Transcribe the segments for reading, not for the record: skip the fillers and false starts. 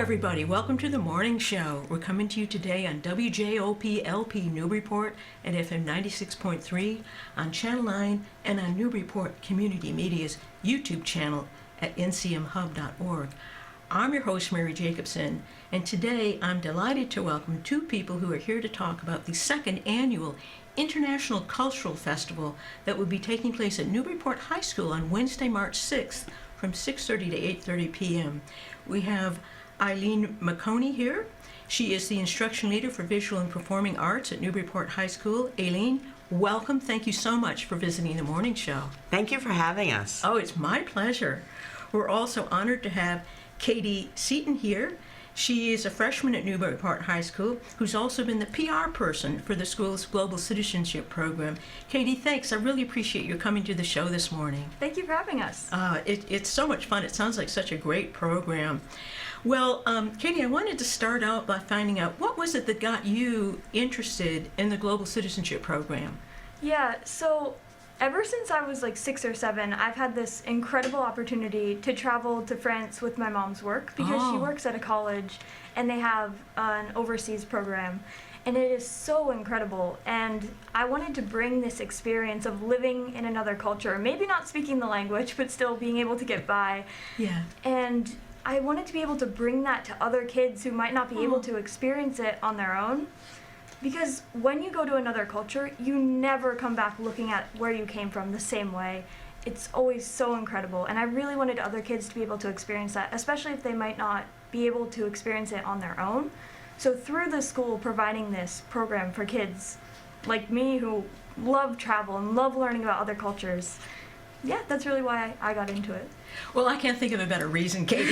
everybody. Welcome to the morning show. We're coming to you today on WJOP LP Newburyport at FM 96.3, on Channel 9, and on Newburyport Community Media's YouTube channel at ncmhub.org. I'm your host, Mary Jacobsen, and today I'm delighted to welcome two people who are here to talk about the second annual International Cultural Festival that will be taking place at Newburyport High School on Wednesday, March 6th from 6:30 to 8:30 p.m. We have Aileen Maconi here. She is the Instructional Leader for Visual and Performing Arts at Newburyport High School. Aileen, welcome. Thank you so much for visiting the morning show. Thank you for having us. Oh, it's my pleasure. We're also honored to have Cady Seaton here. She is a freshman at Newburyport High School who's also been the PR person for the school's Global Citizenship program. Cady, thanks. I really appreciate you coming to the show this morning. Thank you for having us. It's so much fun. It sounds like such a great program. Well, Cady, I wanted to start out by finding out what was it that got you interested in the Global Citizenship program? Yeah, so ever since I was like 6 or 7, I've had this incredible opportunity to travel to France with my mom's work because she works at a college and they have an overseas program. And it is so incredible. And I wanted to bring this experience of living in another culture, maybe not speaking the language, but still being able to get by. Yeah. And I wanted to be able to bring that to other kids who might not be able to experience it on their own. Because when you go to another culture, you never come back looking at where you came from the same way. It's always so incredible. And I really wanted other kids to be able to experience that, especially if they might not be able to experience it on their own. So through the school providing this program for kids like me who love travel and love learning about other cultures, yeah, that's really why I got into it. Well, I can't think of a better reason, Cady.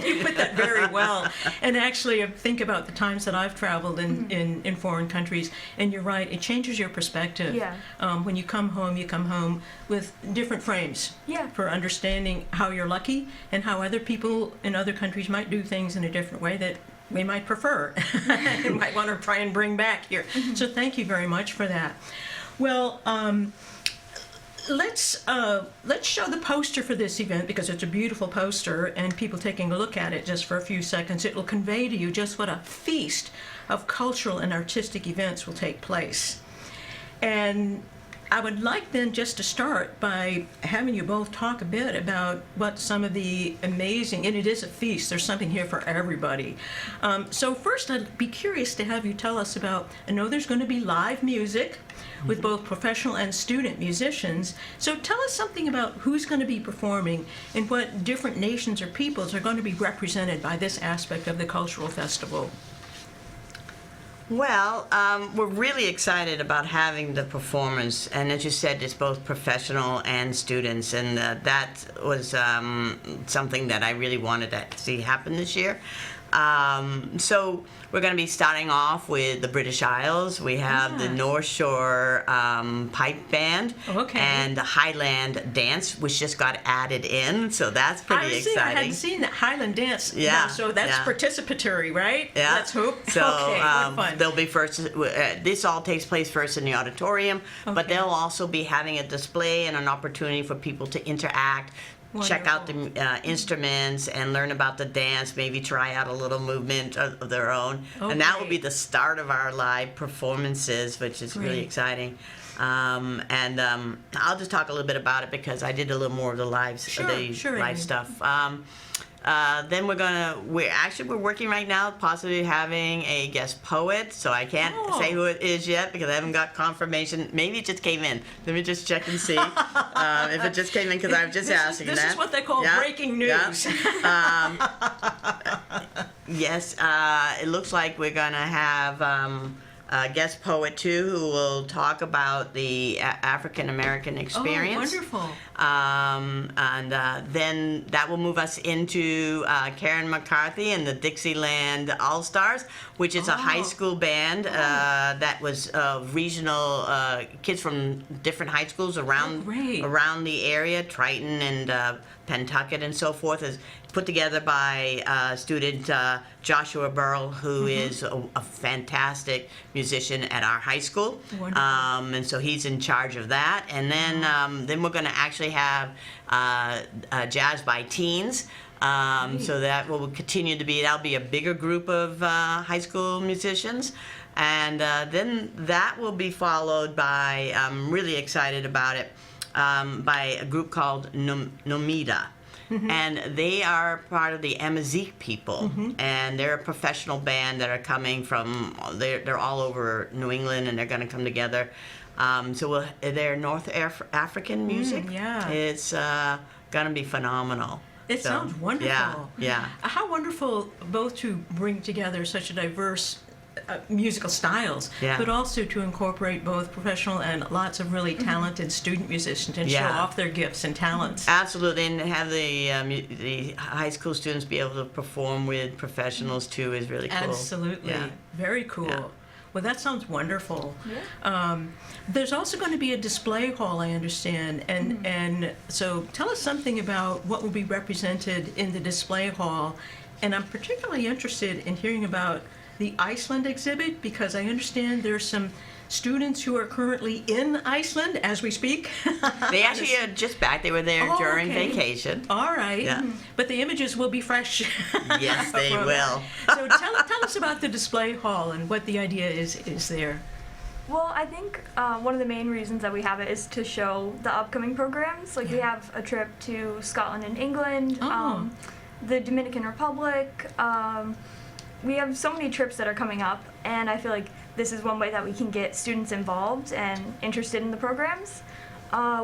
You put that very well. And actually, think about the times that I've traveled in foreign countries, and you're right, it changes your perspective. Yeah. When you come home with different frames for understanding how you're lucky and how other people in other countries might do things in a different way that we might prefer and might want to try and bring back here. So thank you very much for that. Well, Let's show the poster for this event because it's a beautiful poster, and people taking a look at it just for a few seconds, it will convey to you just what a feast of cultural and artistic events will take place. And I would like then just to start by having you both talk a bit about what some of the amazing, and it is a feast, there's something here for everybody. So first I'd be curious to have you tell us about, I know there's going to be live music with both professional and student musicians. So tell us something about who's going to be performing and what different nations or peoples are going to be represented by this aspect of the cultural festival. Well, we're really excited about having the performers, and as you said, it's both professional and students, and that was something that I really wanted to see happen this year. So we're going to be starting off with the British Isles. We have the North Shore Pipe Band and the Highland Dance, which just got added in, so that's pretty exciting. I hadn't seen that Highland Dance. Yeah. So that's participatory, right? Yeah. Let's hope. So fun. they'll be first. This all takes place first in the auditorium, but they'll also be having a display and an opportunity for people to interact. Wonderful. Check out the instruments and learn about the dance, maybe try out a little movement of their own. And that will be the start of our live performances, which is really exciting. I'll just talk a little bit about it because I did a little more of the live stuff. Then we're working right now, possibly having a guest poet, so I can't say who it is yet because I haven't got confirmation. Maybe it just came in. Let me just check and see if it just came in because I was just asking that. This is what they call breaking news. Yes, it looks like we're going to have a guest poet too who will talk about the African American experience. Oh, wonderful. Then that will move us into Karen McCarthy and the Dixieland All-Stars, which is a high school band that was regional kids from different high schools around the area, Triton and Pentucket and so forth, is put together by student Joshua Burrell, who is a fantastic musician at our high school. And so he's in charge of that. And then we're going to actually have Jazz by Teens, So that will continue to be, that'll be a bigger group of high school musicians. And then that will be followed by, I'm really excited about it, by a group called Nomida. And they are part of the Amazigh people, and they're a professional band that are coming from, they're all over New England, and they're going to come together. So they're North African music. Yeah. It's going to be phenomenal. It sounds wonderful. Yeah. How wonderful both to bring together such a diverse musical styles, Yeah. but also to incorporate both professional and lots of really talented student musicians and show Yeah. off their gifts and talents. Absolutely, and have the high school students be able to perform with professionals too is really cool. Absolutely. Yeah. Very cool. Yeah. Well, that sounds wonderful. Yeah. There's also going to be a display hall, I understand, and so tell us something about what will be represented in the display hall. And I'm particularly interested in hearing about the Iceland exhibit, because I understand there's some students who are currently in Iceland as we speak. They actually are just back. They were there Oh, during okay. vacation. All right. Yeah. But the images will be fresh. Yes, they from- will. So tell us about the display hall and what the idea is there. Well, I think one of the main reasons that we have it is to show the upcoming programs. Like we Yeah. have a trip to Scotland and England, Oh. the Dominican Republic. We have so many trips that are coming up, and I feel like this is one way that we can get students involved and interested in the programs.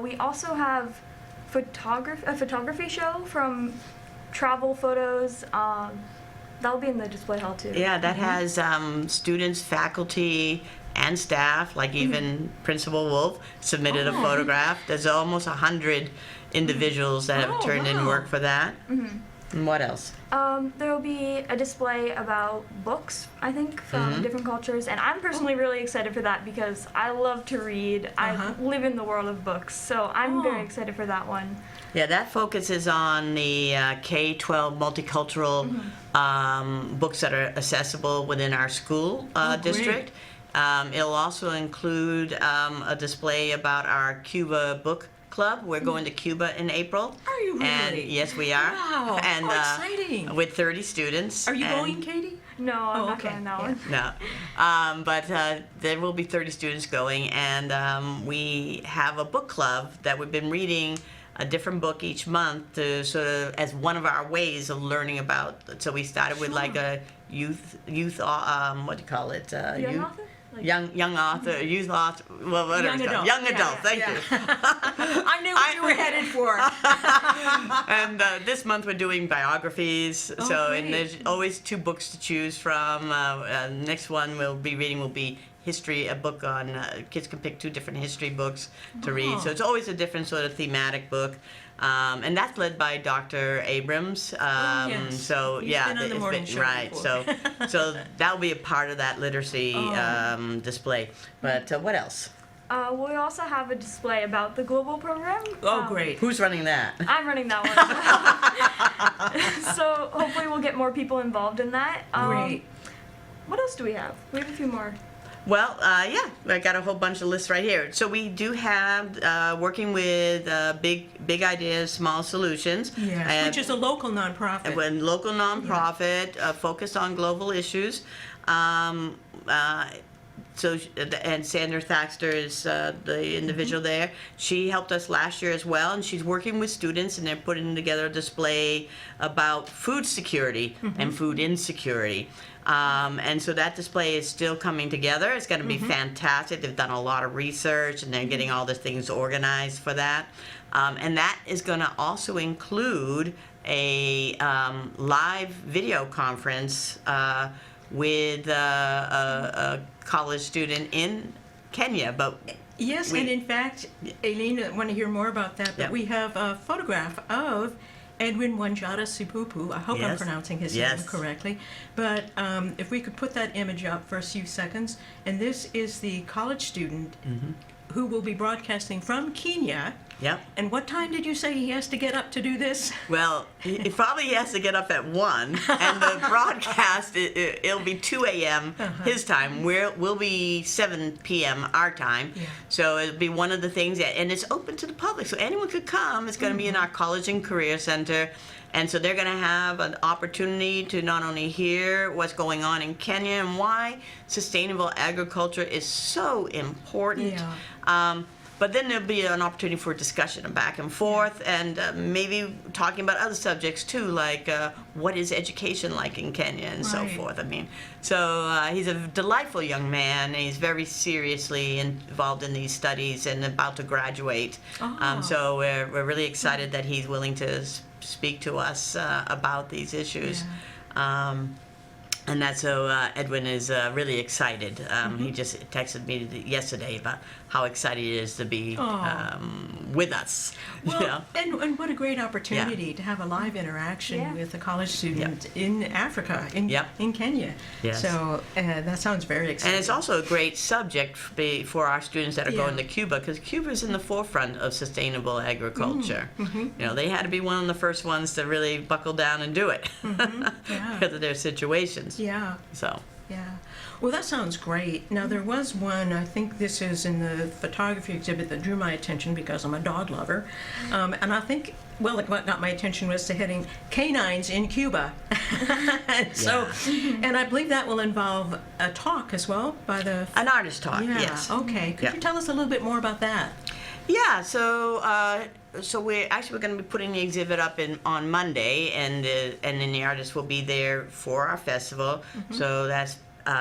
We also have a photography show from travel photos. That'll be in the display hall too. Yeah, that has students, faculty, and staff, like even Principal Wolf submitted a Oh. photograph. There's almost 100 individuals that have Oh, turned in wow. work for that. And what else? There will be a display about books, I think, from different cultures, and I'm personally really excited for that because I love to read. Uh-huh. I live in the world of books, so I'm very Oh. excited for that one. Yeah, that focuses on the K-12 multicultural books that are accessible within our school great. district. It'll also include a display about our Cuba book club. We're going to Cuba in April. Are you And really? yes, we are. Wow, And how exciting. with 30 students. Are you and- going, Cady? No, I'm Oh, not okay. going that Yeah. one. No, but there will be 30 students going, and we have a book club that we've been reading a different book each month to sort of as one of our ways of learning about. So we started with like a youth, what do you call it? Young youth, author? Like- young author, youth author. Well, whatever Young it's called. adult. Young Yeah, adult. yeah, Thank yeah. you. I knew what you were headed for. And this month we're doing biographies. Oh, so great. and there's always 2 books to choose from. Next one we'll be reading will be history, a book on kids can pick 2 different history books to read. So it's always a different sort of thematic book. And that's led by Dr. Abrams. yes. So He's yeah, been on the it's morning show right. before. So that'll be a part of that literacy Oh. display. But what else? We also have a display about the global program. Oh, great. Who's running that? I'm running that one. So hopefully we'll get more people involved in that. Great. What else do we have? We have a few more. Well, yeah, I got a whole bunch of lists right here. So we do have working with big ideas, small solutions. Yes, which is a local nonprofit. when local nonprofit focused on global issues. So and Sandra Thaxter is the individual there. She helped us last year as well, and she's working with students, and they're putting together a display about food security and food insecurity. And so that display is still coming together. It's going to be fantastic. They've done a lot of research, and they're getting all the things organized for that. And that is going to also include a live video conference with a college student in Kenya. But Yes, we- and in fact, Aileen, I want to hear more about that, but Yeah. we have a photograph of Edwin Wanjata Sipupu. I hope I'm Yes. pronouncing his Yes. name correctly. But if we could put that image up for a few seconds. And this is the college student who will be broadcasting from Kenya. Yep. And what time did you say he has to get up to do this? Well, he probably has to get up at 1, and the broadcast, it'll be 2 a.m. his time. We'll be 7 p.m. our time. Yeah. So it'll be one of the things, and it's open to the public, so anyone could come. It's going to be in our College and Career Center, And so they're going to have an opportunity to not only hear what's going on in Kenya and why sustainable agriculture is so important, but then there'll be an opportunity for discussion and back and forth, and maybe talking about other subjects too, like what is education like in Kenya and so forth. I mean, so he's a delightful young man. And he's very seriously involved in these studies and about to graduate. So we're really excited that he's willing to speak to us about these issues. And that's so Edwin is really excited. He just texted me yesterday about how excited he is to be with us. Well, and what a great opportunity to have a live interaction with a college student in Africa, in Kenya. Yes. So that sounds very exciting. And it's also a great subject for our students that are going to Cuba, because Cuba is in the forefront of sustainable agriculture. You know, they had to be one of the first ones to really buckle down and do it because of their situations. Yeah. So. Yeah. Well, that sounds great. Now, there was one, I think this is in the photography exhibit, that drew my attention because I'm a dog lover. And I think, well, what got my attention was the heading, Canines in Cuba. And so, and I believe that will involve a talk as well by the... An artist talk, yes. Okay. Could you tell us a little bit more about that? Yeah, so we're going to be putting the exhibit up on Monday, and then the artist will be there for our festival. So that's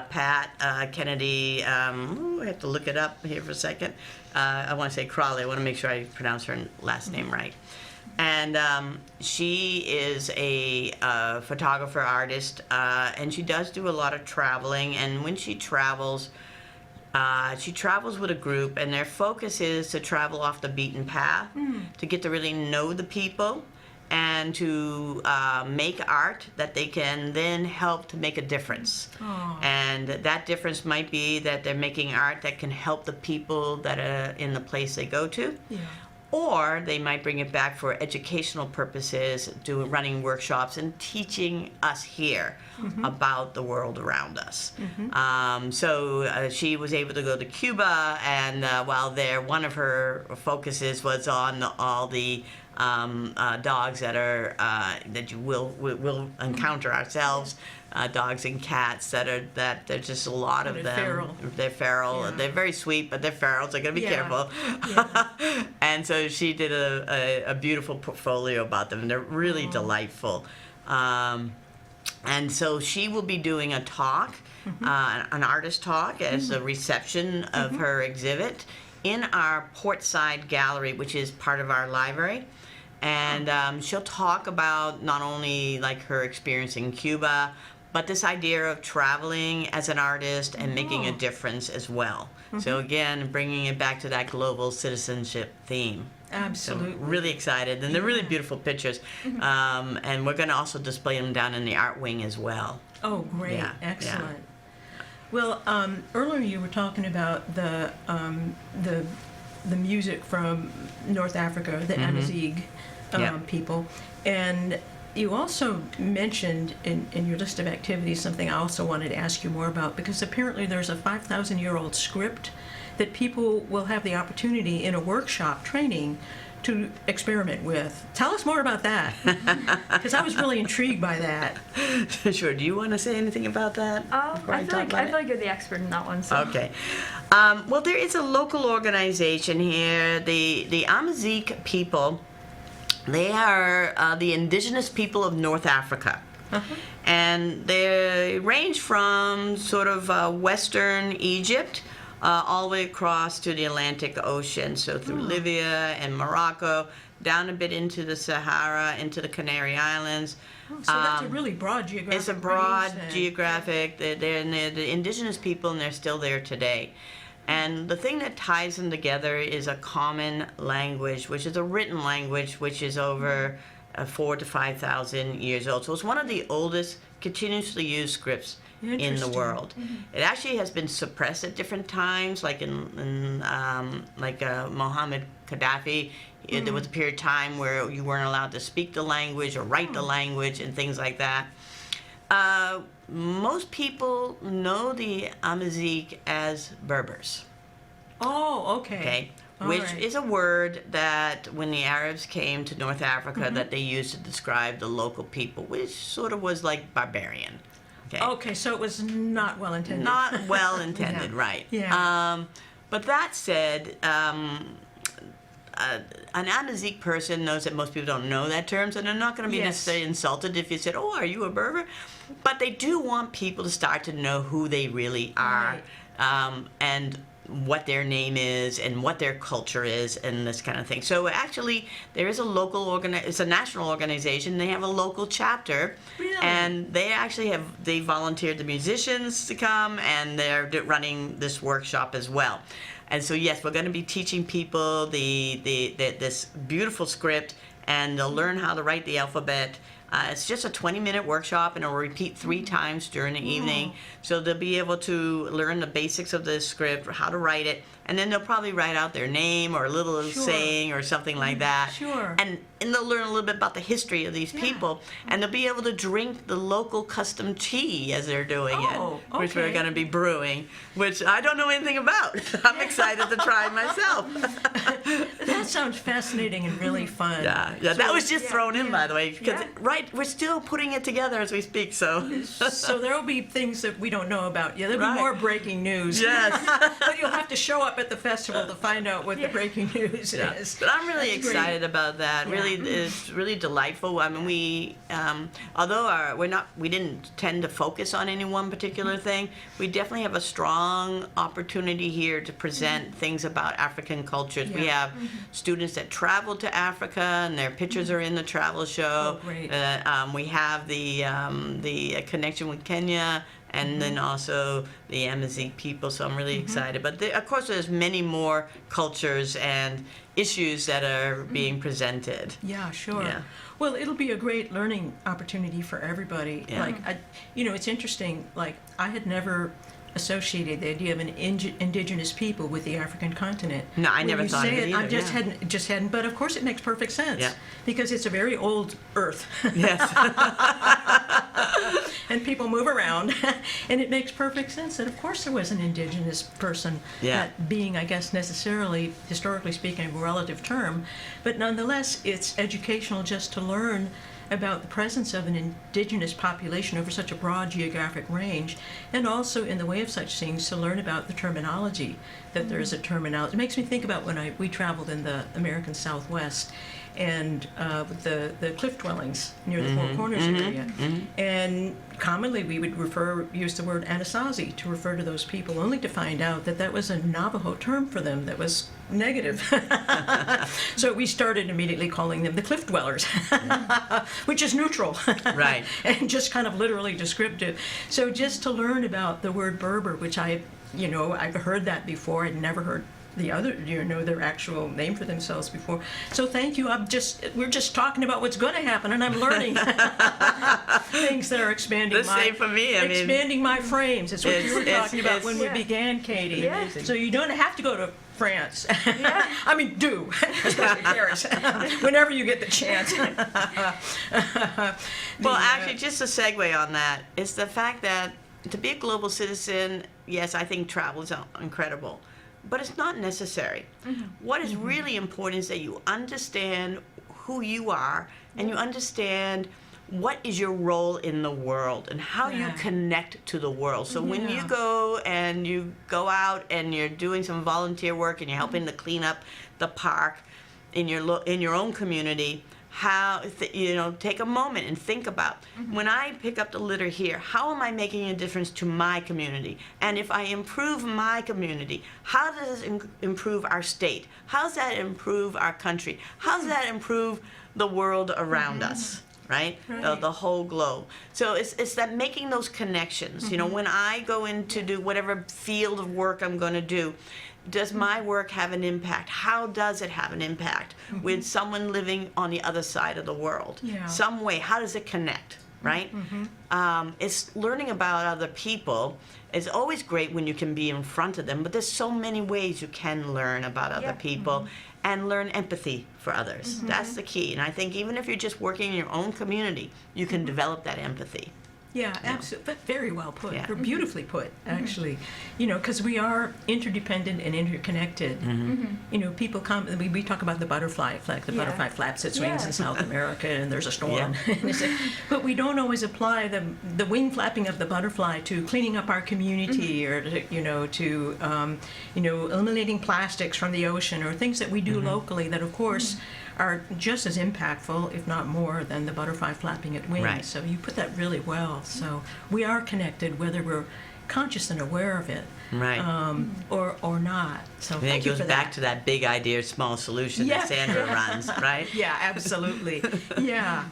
Pat Kennedy. I have to look it up here for a second. I want to say Crawley. I want to make sure I pronounce her last name right. And she is a photographer artist, and she does do a lot of traveling. And when she travels with a group, and their focus is to travel off the beaten path, to get to really know the people, and to make art that they can then help to make a difference. And that difference might be that they're making art that can help the people that are in the place they go to. Or they might bring it back for educational purposes, running workshops and teaching us here about the world around us. So she was able to go to Cuba, and while there, one of her focuses was on all the dogs that are that you will encounter ourselves. Dogs and cats that there's just a lot of them. Feral. They're feral. They're very sweet, but they're feral, so you gotta be careful. And so she did a beautiful portfolio about them, and they're really delightful. And so she will be doing a talk, an artist talk, as a reception of her exhibit in our Portside Gallery, which is part of our library. And she'll talk about not only like her experience in Cuba, but this idea of traveling as an artist and making a difference as well. So again, bringing it back to that global citizenship theme. Absolutely. So really excited, and they're really beautiful pictures. And we're going to also display them down in the art wing as well. Oh, great. Excellent. Well, earlier you were talking about the music from North Africa, the Amazigh people, and you also mentioned in your list of activities something I also wanted to ask you more about, because apparently there's a 5,000-year-old script that people will have the opportunity in a workshop training to experiment with. Tell us more about that, because I was really intrigued by that. Sure. Do you want to say anything about that? I feel like you're the expert in that one. So. Okay. Well, there is a local organization here, the Amazigh people. They are the indigenous people of North Africa. And they range from sort of western Egypt all the way across to the Atlantic Ocean, so through Libya and Morocco, down a bit into the Sahara, into the Canary Islands. So that's a really broad geographic It's a broad range, geographic, they're the indigenous people, and they're still there today. And the thing that ties them together is a common language, which is a written language, which is over 4,000 to 5,000 years old. So it's one of the oldest continuously used scripts in the world. It actually has been suppressed at different times, like in Mohammed Gaddafi. There was a period of time where you weren't allowed to speak the language or write the language and things like that. Most people know the Amazigh as Berbers. Oh, okay. All which right. is a word that when the Arabs came to North Africa Mm-hmm. that they used to describe the local people, which sort of was like barbarian. Okay, so it was not well intended. Not well intended, Yeah. right. Yeah. But that said, an Amazigh person knows that most people don't know that term, so they're not going to be Yes. necessarily insulted if you said, "Oh, are you a Berber?" But they do want people to start to know who they really are, and what their name is and what their culture is and this kind of thing. So actually, there is a local it's a national organization. They have a local chapter, Really? and they volunteered the musicians to come, and they're running this workshop as well. And so yes, we're going to be teaching people this beautiful script, and they'll learn how to write the alphabet. It's just a 20-minute workshop, and it'll repeat 3 times during the evening. So they'll be able to learn the basics of the script, how to write it, and then they'll probably write out their name or a little Sure. saying or something like that. Sure. And they'll learn a little bit about the history of these people, and they'll be able to drink the local custom tea as they're doing Oh, it, which we're okay. going to be brewing, which I don't know anything about. I'm excited to try it myself. That sounds fascinating and really fun. Yeah, that was just thrown in, by the way, because Yeah. we're still putting it together as we speak. So So there will be things that we don't know about. Yeah, there'll Right. be more breaking news. yes, But you'll have to show up at the festival to find out what the breaking news yeah. is. But I'm really That's great. excited about that. Yeah. Really, it's really delightful. I mean, although we didn't tend to focus on any one particular thing, we definitely have a strong opportunity here to present things about African cultures. We Yeah. have students that travel to Africa, and their pictures are in the travel show. Oh, great. We have the connection with Kenya, and then also the Amazigh people, so I'm really excited. But of course, there's many more cultures and issues that are being presented. Yeah, sure. Yeah. Well, it'll be a great learning opportunity for everybody. Yeah. Like, it's interesting. Like, I had never associated the idea of an indigenous people with the African continent. No, I When never you thought say of it I either, just yeah. hadn't. But of course, it makes perfect sense. Yeah. Because it's a very old Earth. Yes. And people move around, and it makes perfect sense that of course there was an indigenous person, Yeah. that being, I guess, necessarily, historically speaking, a relative term, but nonetheless it's educational just to learn about the presence of an indigenous population over such a broad geographic range, and also in the way of such things to learn about the terminology, that there is a terminology. It makes me think about when we traveled in the American Southwest, and with the cliff dwellings near the Four Corners area. And commonly we would use the word Anasazi to refer to those people, only to find out that that was a Navajo term for them that was negative. So we started immediately calling them the cliff dwellers, which is neutral. Right. And just kind of literally descriptive. So just to learn about the word Berber, which I've heard that before. I'd never heard their actual name for themselves before. So thank you. We're just talking about what's going to happen, and I'm learning things that are expanding The same for me. I mean, expanding my frames. It's what you were talking about when we Yeah. began, Cady. Yeah. So you don't have to go to France. Yeah. I mean, do, especially Paris, whenever you get the chance. well, actually, just a segue on that is the fact that to be a global citizen, yes, I think travel is incredible, but it's not necessary. What is really important is that you understand who you are, and you understand what is your role in the world and how you Yeah. connect to the world. So when you Yeah. go out and you're doing some volunteer work and you're helping to clean up the park in your own community, take a moment and think about, when I pick up the litter here, how am I making a difference to my community? And if I improve my community, how does it improve our state? How does that improve our country? How does that improve the world around us? Right? The whole globe. So it's that making those connections. When I go in to do whatever field of work I'm going to do, does my work have an impact? How does it have an impact with someone living on the other side of the world? Yeah. Some way. How does it connect? Right? It's learning about other people. It's always great when you can be in front of them, but there's so many ways you can learn about other people and learn empathy for others. That's the key. And I think even if you're just working in your own community, you can develop that empathy. Yeah, absolutely. Very well put. Yeah. Or beautifully put, actually. You know, because we are interdependent and interconnected. You know, people come. We talk about the butterfly effect. The Yeah. butterfly flaps its wings Yeah. in South America, and there's a storm. Yeah. But we don't always apply the wing flapping of the butterfly to cleaning up our community, or to eliminating plastics from the ocean, or things that we do locally that, of course, are just as impactful, if not more, than the butterfly flapping its wings. Right. So you put that really well. So we are connected, whether we're conscious and aware of it, Right. or not. So And it thank you goes for back that. to that big idea, small solution Yeah. that Sandra runs, right? Yeah, absolutely. Yeah.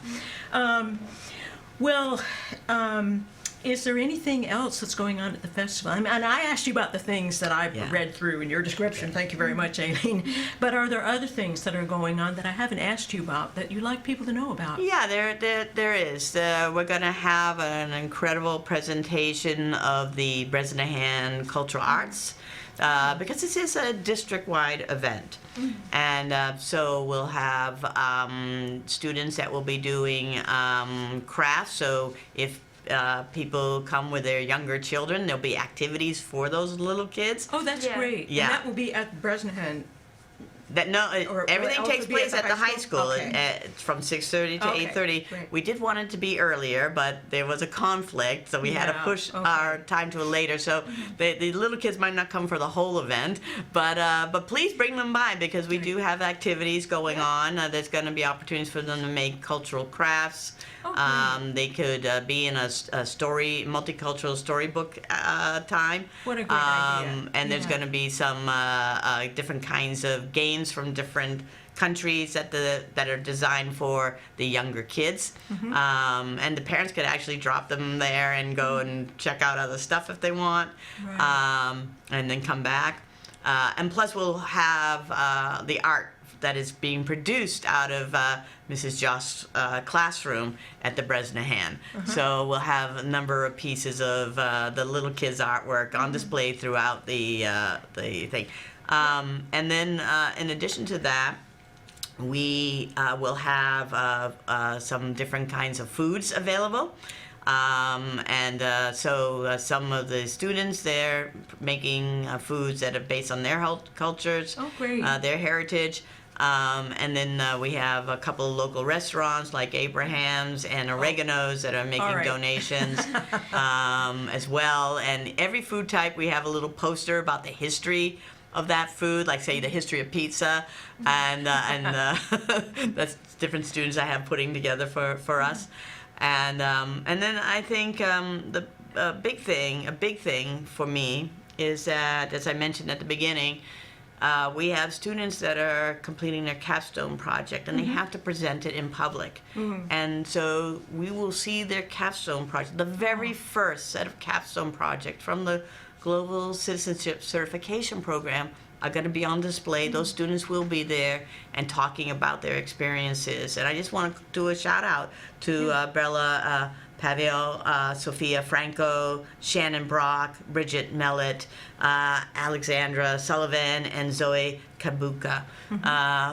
Is there anything else that's going on at the festival? And I asked you about the things that I've Yeah. read through in your description. Thank you very much, Aileen. But are there other things that are going on that I haven't asked you about that you'd like people to know about? Yeah, there is. We're going to have an incredible presentation of the Bresnahan Cultural Arts because this is a district-wide event. And so we'll have students that will be doing crafts. So if people come with their younger children, there'll be activities for those little kids. Oh, that's Yeah. great. Yeah. And that will be at Bresnahan. Or Everything also takes be place at at the the high high school? school Okay. from 6:30 to Okay, 8:30. great. We did want it to be earlier, but there was a conflict, so we had to Yeah, push okay. our time to a later. So the little kids might not come for the whole event, but please bring them by because we do have activities going on. There's going to be opportunities for them to make cultural crafts. Oh, great. They could be in a multicultural storybook time. What a great idea. And there's Yeah. going to be some different kinds of games from different countries that are designed for the younger kids. And the parents could actually drop them there and go and check out other stuff if they want, Right. and then come back. And plus we'll have the art that is being produced out of Mrs. Joss' classroom at the Bresnahan. So we'll have a number of pieces of the little kids' artwork on display throughout the thing. And then in addition to that, we will have some different kinds of foods available. So some of the students, they're making foods that are based on their cultures, Oh, great. their heritage. And then we have a couple of local restaurants like Abraham's and Oregano's that are making All right. donations as well. And every food type, we have a little poster about the history of that food, like say the history of pizza, and that's different students I have putting together for us. And then I think the big thing for me is that, as I mentioned at the beginning, we have students that are completing their capstone project and they have to present it in public. And so we will see their capstone project, the very first set of capstone project from the Global Citizenship Certification Program, are going to be on display. Those students will be there and talking about their experiences. And I just want to do a shout out to Bella Pavio, Sophia Franco, Shannon Brock, Bridget Mellett, Alexandra Sullivan, and Zoe Kabuka,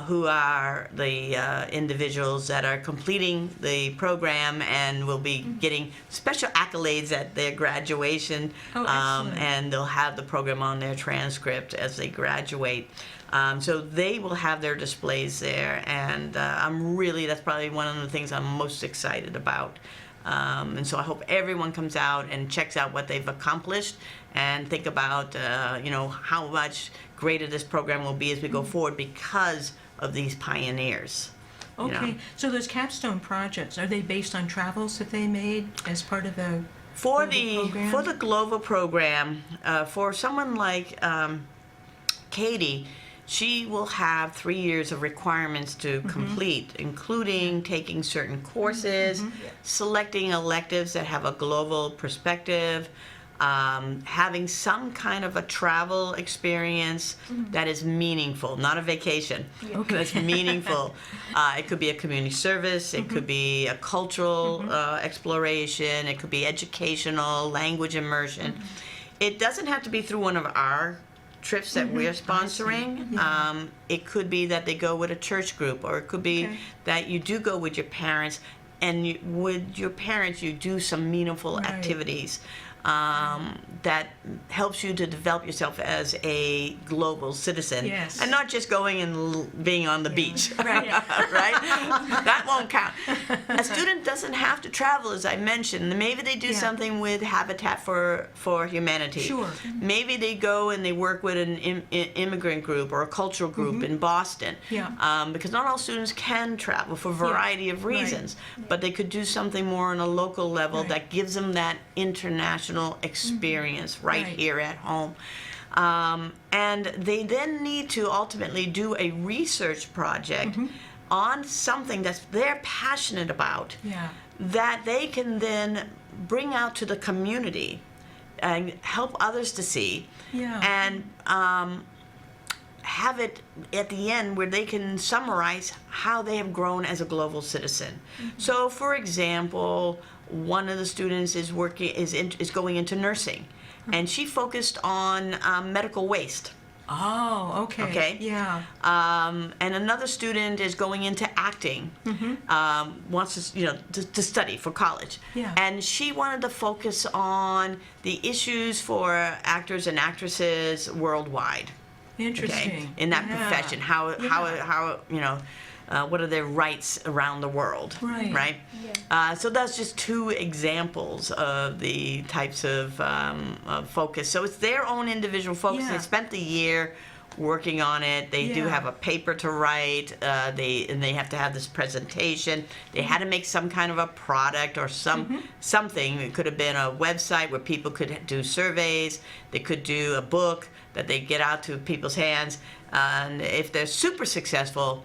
who are the individuals that are completing the program and will be getting special accolades at their graduation. Oh, excellent. And they'll have the program on their transcript as they graduate. So they will have their displays there, and that's probably one of the things I'm most excited about. And so I hope everyone comes out and checks out what they've accomplished and think about, how much greater this program will be as we go forward because of these pioneers. you know. Okay, so those capstone projects, are they based on travels that they made as part of the For global the program? for the global program, for someone like Cady, she will have 3 years of requirements to complete, including taking certain courses, selecting electives that have a global perspective, having some kind of a travel experience that is meaningful, not a vacation. Okay. That's meaningful. It could be a community service. It could be a cultural exploration. It could be educational, language immersion. It doesn't have to be through one of our trips that we're sponsoring. It could be that they go with a church group, or it could be Okay. that you do go with your parents would your parents, you do some meaningful Right. activities that helps you to develop yourself as a global citizen, Yes. and not just going and being on the beach, Right. right? That won't count. A student doesn't have to travel, as I mentioned. Maybe they do Yeah. something with Habitat for Humanity. Sure. Maybe they go and they work with an immigrant group or a cultural group in Boston. Yeah. Because not all students can travel for a variety of reasons, but they could do something more on a local level Right. that gives them that international experience right Right. here at home. And they then need to ultimately do a research project on something that they're passionate about, Yeah. that they can then bring out to the community and help others to see, Yeah. and have it at the end where they can summarize how they have grown as a global citizen. So, for example, one of the students is going into nursing, and she focused on medical waste. Oh, okay. Okay. Yeah. And another student is going into acting, wants to study for college. Yeah. And she wanted to focus on the issues for actors and actresses worldwide. Interesting. Okay, in that Yeah. profession, how what are their rights around the world, Right. right? Yeah. So that's just two examples of the types of focus. So it's their own individual focus. Yeah. They spent the year working on it. They do Yeah. have a paper to write. They have to have this presentation. They had to make some kind of a product or something. It could have been a website where people could do surveys. They could do a book that they get out to people's hands. And if they're super successful,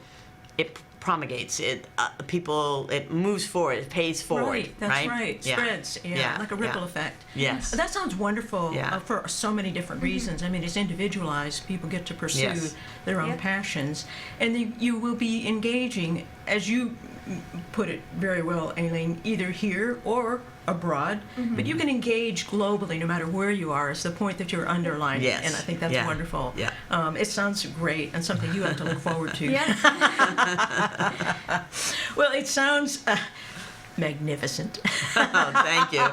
it promulgates it. It moves forward. It pays forward. Right, that's right. Yeah. Spreads, like a ripple effect. Yes. That sounds wonderful Yeah. for so many different reasons. I mean, it's individualized. People get to pursue Yes. their own Yep. passions. And you will be engaging, as you put it very well, Aileen, either here or abroad. But you can engage globally no matter where you are, is the point that you're underlining. Yes. And I think that's Yeah. wonderful. Yeah. It sounds great and something you have to look forward to. Yeah. Well, it sounds magnificent. Oh, thank you.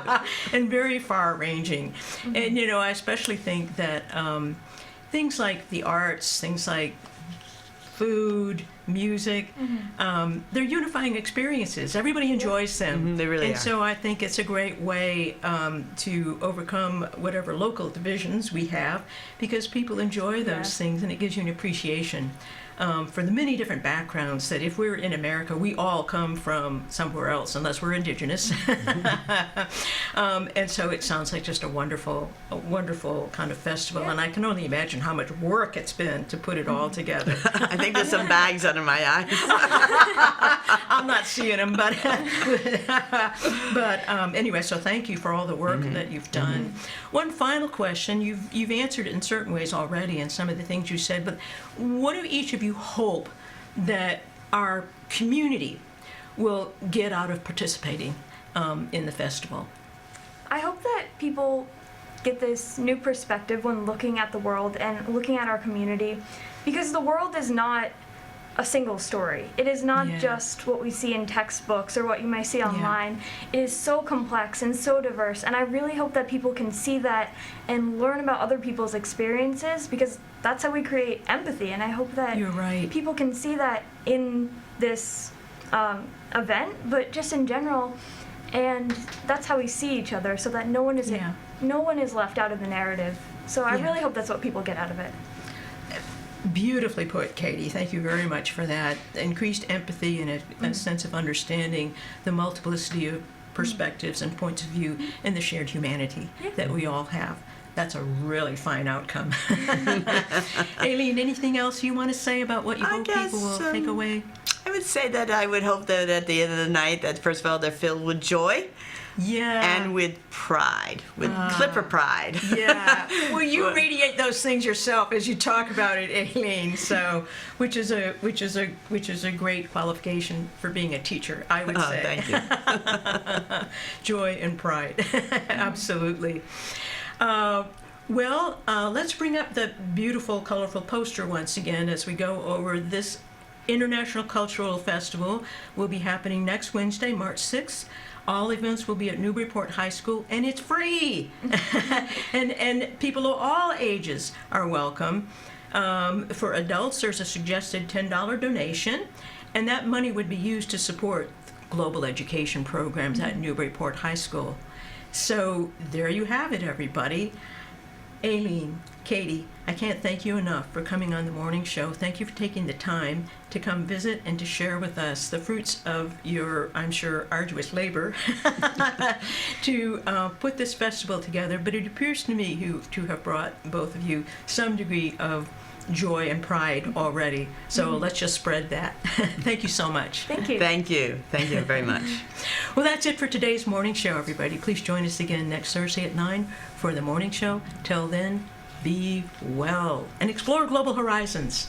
And very far-ranging. And I especially think that things like the arts, things like food, music, they're unifying experiences. Everybody enjoys them. They really and are. so I think it's a great way to overcome whatever local divisions we have, because people enjoy those Yeah. things, and it gives you an appreciation for the many different backgrounds that if we're in America, we all come from somewhere else, unless we're indigenous. And so it sounds like just a wonderful kind of festival. Yeah. And I can only imagine how much work it's been to put it all together. I think there's some bags under my eyes. I'm not seeing them, but anyway. So thank you for all the work that you've done. One final question: you've answered it in certain ways already, in some of the things you said. But what do each of you hope that our community will get out of participating in the festival? I hope that people get this new perspective when looking at the world and looking at our community, because the world is not a single story. It is not Yeah. just what we see in textbooks or what you might see online. It is so complex and so diverse, and I really hope that people can see that and learn about other people's experiences, because that's how we create empathy. And I hope that You're right. people can see that in this event, but just in general. And that's how we see each other, so that no one is left out of the narrative. So I Yeah. really hope that's what people get out of it. Beautifully put, Cady. Thank you very much for that. Increased empathy and a sense of understanding the multiplicity of perspectives and points of view and the shared humanity that we all have. That's a really fine outcome. Aileen, anything else you want to say about what you hope people will take away? I would say that I would hope that at the end of the night, that first of all, they're filled with joy Yeah. and with pride, with Clipper pride. Yeah. Well, you radiate those things yourself as you talk about it, Aileen. So, which is a great qualification for being a teacher, I would say. Thank you. Joy and pride. Absolutely. Let's bring up the beautiful, colorful poster once again as we go over this International Cultural Festival will be happening next Wednesday, March 6th. All events will be at Newburyport High School, and it's free. and people of all ages are welcome. For adults, there's a suggested $10 donation, and that money would be used to support global education programs at Newburyport High School. So there you have it, everybody. Aileen, Cady, I can't thank you enough for coming on the morning show. Thank you for taking the time to come visit and to share with us the fruits of your, I'm sure, arduous labor to put this festival together. But it appears to me to have brought both of you some degree of joy and pride already. So let's just spread that. Thank you so much. Thank you. Thank you. Thank you very much. Well, that's it for today's morning show, everybody. Please join us again next Thursday at 9 for the morning show. Till then, be well and explore global horizons.